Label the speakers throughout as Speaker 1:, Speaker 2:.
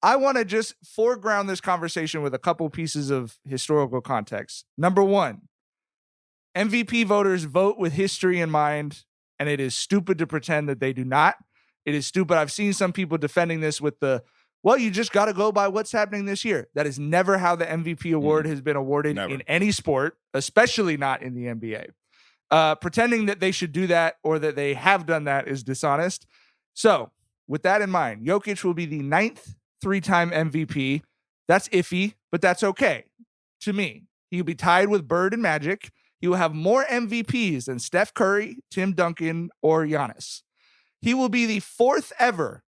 Speaker 1: I want to just foreground this conversation with a couple pieces of historical context. Number one, MVP voters vote with history in mind, and it is stupid to pretend that they do not. It is stupid. I've seen some people defending this with well, you just got to go by what's happening this year. That is never how the MVP award has been awarded in any sport, especially not in the NBA. Pretending that they should do that or that they have done that is dishonest. So with that in mind, Jokic will be the 9th three-time MVP. That's iffy, but that's okay to me. He'll be tied with Bird and Magic. He will have more MVPs than Steph Curry, Tim Duncan, or Giannis. He will be the fourth ever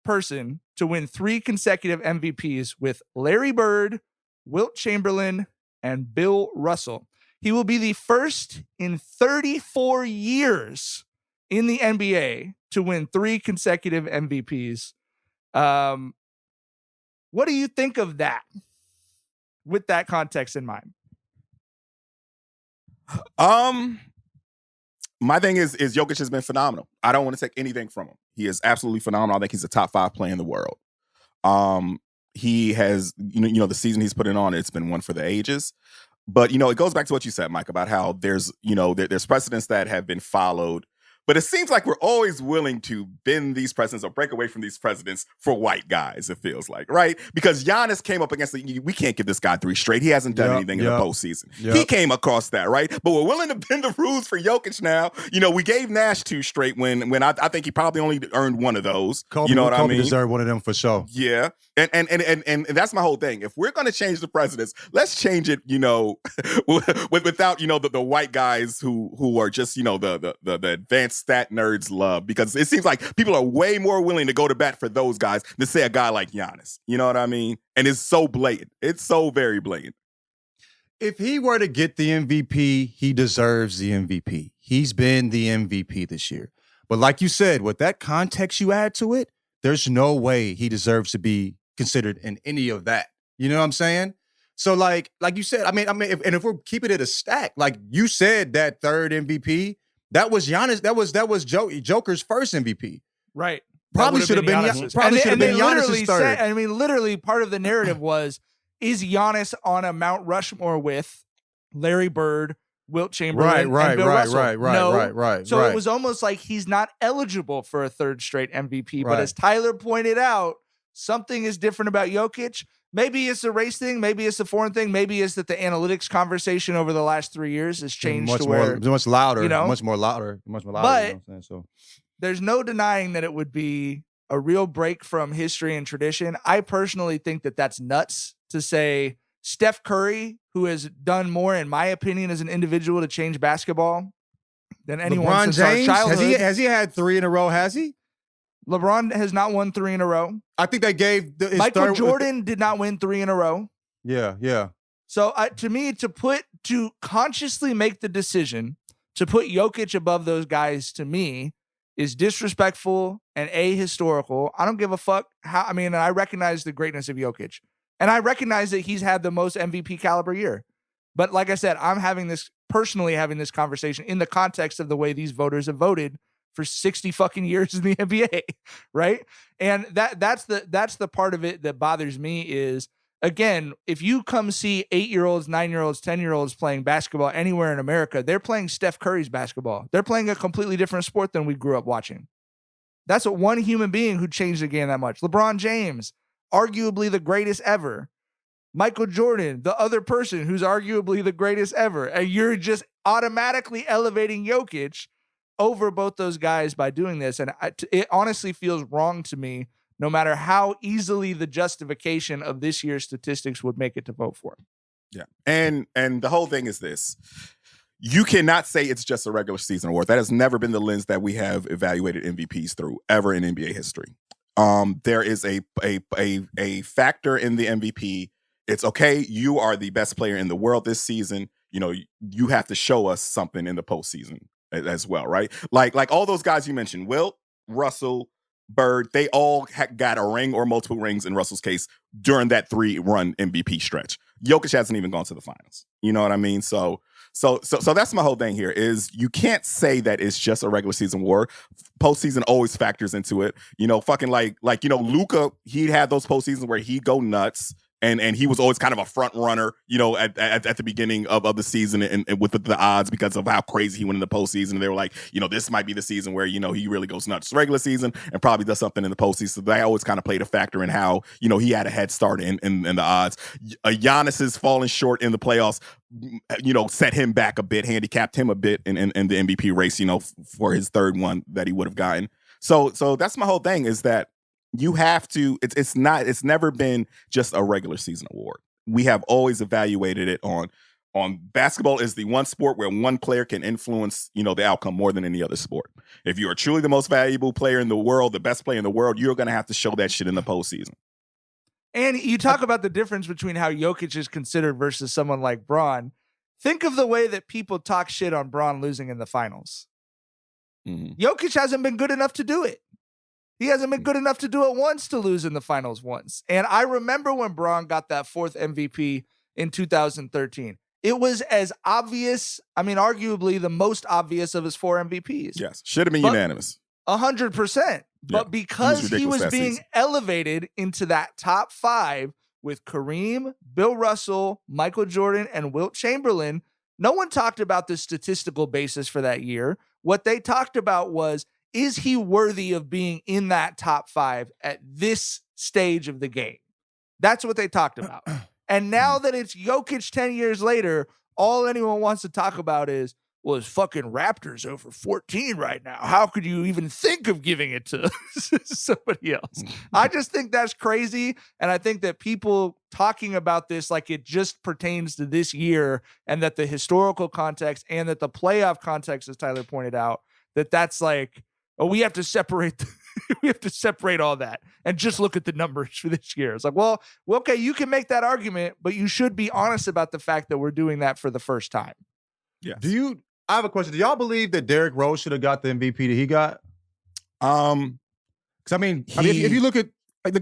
Speaker 1: person to win 3 consecutive MVPs with Larry Bird, Wilt Chamberlain, and Bill Russell. He will be the first in 34 years in the NBA to win 3 consecutive MVPs. What do you think of that with that context in mind?
Speaker 2: My thing is Jokic has been phenomenal. I don't want to take anything from him. He is absolutely phenomenal. I think he's a top 5 player in the world. He has, the season he's putting on, it's been one for the ages. But, it goes back to what you said, Mike, about how there's precedents that have been followed. But it seems like we're always willing to bend these precedents or break away from these precedents for white guys, it feels like, right? Because Giannis came up against we can't give this guy 3 straight. He hasn't done anything in the postseason. He came across that, right? But we're willing to bend the rules for Jokic now. We gave Nash 2 straight when I think he probably only earned 1 of those.
Speaker 3: Kobe deserved 1 of them for sure.
Speaker 2: Yeah. And that's my whole thing. If we're going to change the precedents, let's change it, without, the white guys who are just, the advanced stat nerds love, because it seems like people are way more willing to go to bat for those guys than say a guy like Giannis. You know what I mean? And it's so blatant. It's so very blatant.
Speaker 3: If he were to get the MVP, he deserves the MVP. He's been the MVP this year. But like you said, with that context you add to it, there's no way he deserves to be considered in any of that. You know what I'm saying? So like you said, if we're keeping it a stack, like you said, that 3rd MVP, that was Giannis. That was Joker's first MVP.
Speaker 1: Right.
Speaker 3: Probably should have been Giannis. Probably should have been Giannis's 3rd.
Speaker 1: Literally part of the narrative was, is Giannis on a Mount Rushmore with Larry Bird, Wilt Chamberlain, and Bill Russell?
Speaker 3: Right.
Speaker 1: So it was almost like he's not eligible for a 3rd straight MVP.
Speaker 3: Right.
Speaker 1: But as Tyler pointed out, something is different about Jokic. Maybe it's a race thing. Maybe it's a foreign thing. Maybe it's that the analytics conversation over the last 3 years has changed
Speaker 3: much louder.
Speaker 1: Much more louder. But there's no denying that it would be a real break from history and tradition. I personally think that that's nuts to say Steph Curry, who has done more, in my opinion, as an individual to change basketball than anyone
Speaker 3: LeBron
Speaker 1: since
Speaker 3: James,
Speaker 1: our childhood.
Speaker 3: Has he had 3 in a row? Has he?
Speaker 1: LeBron has not won 3 in a row.
Speaker 3: I think they gave
Speaker 1: Michael Jordan did not win 3 in a row.
Speaker 3: Yeah.
Speaker 1: So to me, to consciously make the decision to put Jokic above those guys, to me, is disrespectful and ahistorical. I don't give a fuck how. And I recognize the greatness of Jokic, and I recognize that he's had the most MVP caliber year. But like I said, I'm personally having this conversation in the context of the way these voters have voted for 60 fucking years in the NBA, right? And that's the part of it that bothers me is, again, if you come see 8-year-olds, 9-year-olds, 10-year-olds playing basketball anywhere in America, they're playing Steph Curry's basketball. They're playing a completely different sport than we grew up watching. That's one human being who changed the game that much. LeBron James, arguably the greatest ever. Michael Jordan, the other person who's arguably the greatest ever. And you're just automatically elevating Jokic over both those guys by doing this. And it honestly feels wrong to me, no matter how easily the justification of this year's statistics would make it to vote for him.
Speaker 2: Yeah. And the whole thing is this. You cannot say it's just a regular season award. That has never been the lens that we have evaluated MVPs through ever in NBA history. There is a factor in the MVP. It's okay, you are the best player in the world this season. You have to show us something in the postseason as well, right? Like all those guys you mentioned, Wilt, Russell, Bird, they all got a ring or multiple rings in Russell's case during that 3-run MVP stretch. Jokic hasn't even gone to the finals. You know what I mean? So So that's my whole thing here is you can't say that it's just a regular season award. Postseason always factors into it. Fucking like Luka, he'd have those postseasons where he'd go nuts. And he was always kind of a front runner, at the beginning of the season and with the odds because of how crazy he went in the postseason. And they were like, this might be the season where, he really goes nuts regular season and probably does something in the postseason. So they always kind of played a factor in how, he had a head start in the odds. Giannis's falling short in the playoffs, set him back a bit, handicapped him a bit in the MVP race, for his third one that he would have gotten. So that's my whole thing is that you have to, it's never been just a regular season award. We have always evaluated it on basketball is the one sport where one player can influence, the outcome more than any other sport. If you are truly the most valuable player in the world, the best player in the world, you're going to have to show that shit in the postseason.
Speaker 1: And you talk about the difference between how Jokic is considered versus someone like Braun. Think of the way that people talk shit on Braun losing in the finals.
Speaker 2: Mm-hmm.
Speaker 1: Jokic hasn't been good enough to do it. He hasn't been good enough to do it once to lose in the finals once. And I remember when Braun got that fourth MVP in 2013. It was as obvious, arguably the most obvious of his 4 MVPs.
Speaker 2: Yes, should have been unanimous.
Speaker 1: 100%. But because he was being elevated into that top 5 with Kareem, Bill Russell, Michael Jordan, and Wilt Chamberlain, no one talked about the statistical basis for that year. What they talked about was, is he worthy of being in that top 5 at this stage of the game? That's what they talked about. And now that it's Jokic 10 years later, all anyone wants to talk about is, well, his fucking Raptors over 14 right now. How could you even think of giving it to somebody else? I just think that's crazy. And I think that people talking about this like it just pertains to this year and that the historical context and that the playoff context, as Tyler pointed out, that's like, oh, we have to separate we have to separate all that and just look at the numbers for this year. It's like, well, okay, you can make that argument, but you should be honest about the fact that we're doing that for the first time.
Speaker 2: Yeah.
Speaker 3: I have a question. Do y'all believe that Derrick Rose should have got the MVP that he got? Because if you look at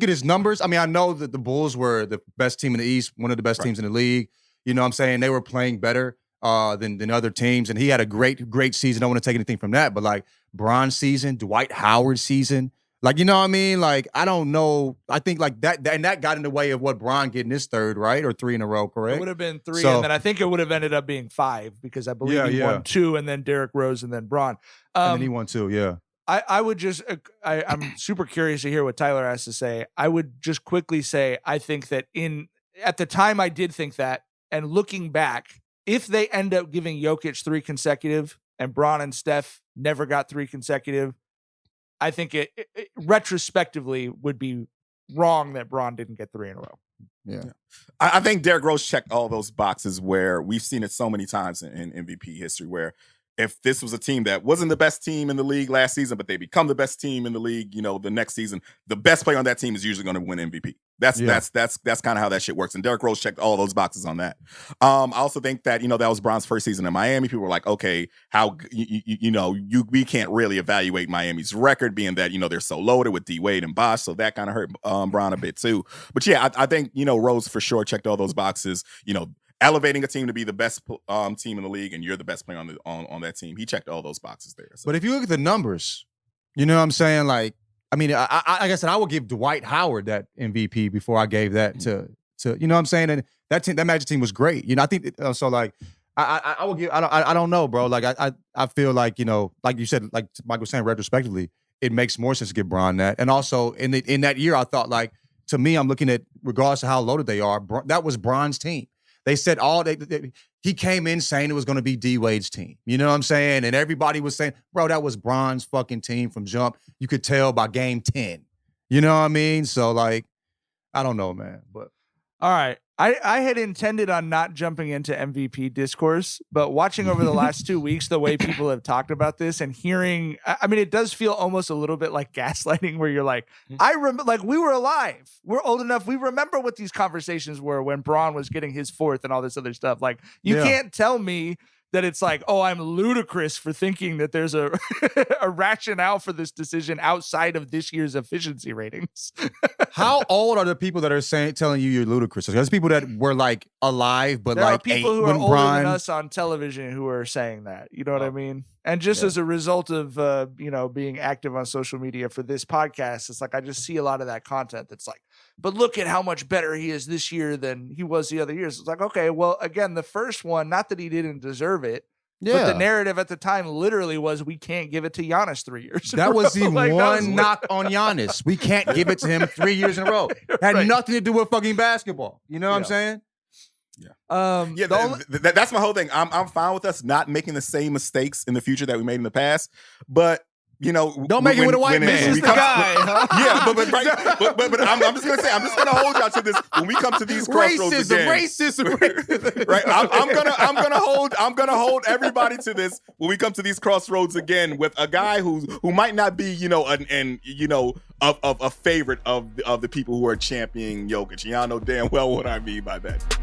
Speaker 3: his numbers, I know that the Bulls were the best team in the East, one of the best teams in the league. You know what I'm saying? They were playing better than other teams, and he had a great season. I don't want to take anything from that, but like Braun season, Dwight Howard season, like, you know what I mean? Like, I don't know. I think like that, and that got in the way of what Braun getting his third, right? Or 3 in a row, correct?
Speaker 1: It would have been 3, and then I think it would have ended up being 5 because I believe he won 2, and then Derrick Rose, and then Braun.
Speaker 3: And then he won 2, yeah.
Speaker 1: I would just, I'm super curious to hear what Tyler has to say. I would just quickly say, I think that at the time I did think that, and looking back, if they end up giving Jokic 3 consecutive and Braun and Steph never got 3 consecutive, I think it retrospectively would be wrong that Braun didn't get 3 in a row.
Speaker 3: Yeah.
Speaker 2: I think Derrick Rose checked all those boxes where we've seen it so many times in MVP history where if this was a team that wasn't the best team in the league last season, but they become the best team in the league, the next season, the best player on that team is usually going to win MVP. That's kind of how that shit works. And Derrick Rose checked all those boxes on that. I also think that, that was Braun's first season in Miami. People were like, okay, how, we can't really evaluate Miami's record being that, they're so loaded with D Wade and Bosh. So that kind of hurt Braun a bit too. But yeah, I think, Rose for sure checked all those boxes, elevating a team to be the best team in the league, and you're the best player on that team. He checked all those boxes there. So.
Speaker 3: But if you look at the numbers, you know what I'm saying? Like, I like I said, I would give Dwight Howard that MVP before I gave that to you know what I'm saying? And that Magic team was great. I think so. Like, I would give. I don't know, bro. Like, I feel like like you said, like Mike was saying, retrospectively, it makes more sense to give Braun that. And also in that year, I thought like to me, I'm looking at regardless of how loaded they are, that was Braun's team. They said he came in saying it was going to be D Wade's team. You know what I'm saying? And everybody was saying, bro, that was Braun's fucking team from jump. You could tell by game 10. You know what I mean? So, like, I don't know, man. But
Speaker 1: all right. I had intended on not jumping into MVP discourse, but watching over the last 2 weeks, the way people have talked about this and hearing, it does feel almost a little bit like gaslighting where you're like, like we were alive. We're old enough. We remember what these conversations were when Braun was getting his 4th and all this other stuff. Like you can't tell me that it's like, oh, I'm ludicrous for thinking that there's a rationale for this decision outside of this year's efficiency ratings.
Speaker 3: How old are the people that are telling you you're ludicrous? There's people that were like alive, but
Speaker 1: there
Speaker 3: like
Speaker 1: are people who are
Speaker 3: when
Speaker 1: older
Speaker 3: Braun,
Speaker 1: than us on television who are saying that. You know what I mean? And just as a result of being active on social media for this podcast, it's like I just see a lot of that content that's like, but look at how much better he is this year than he was the other years. It's like, okay, well, again, the first one, not that he didn't deserve it. But the narrative at the time literally was we can't give it to Giannis 3 years.
Speaker 3: That was the
Speaker 1: like,
Speaker 3: one knock on Giannis. We can't give it to him 3 years in a row. Had nothing to do with fucking basketball. You know what I'm saying?
Speaker 2: That's my whole thing. I'm fine with us not making the same mistakes in the future that we made in the past, but
Speaker 3: don't make it with a white man.
Speaker 1: This is the guy, huh?
Speaker 2: Yeah, but I'm just gonna say, I'm just gonna hold y'all to this when we come to these crossroads again.
Speaker 3: Racism.
Speaker 2: Right? I'm gonna hold everybody to this when we come to these crossroads again with a guy who might not be a favorite of the people who are championing Jokic. Y'all know damn well what I mean by that.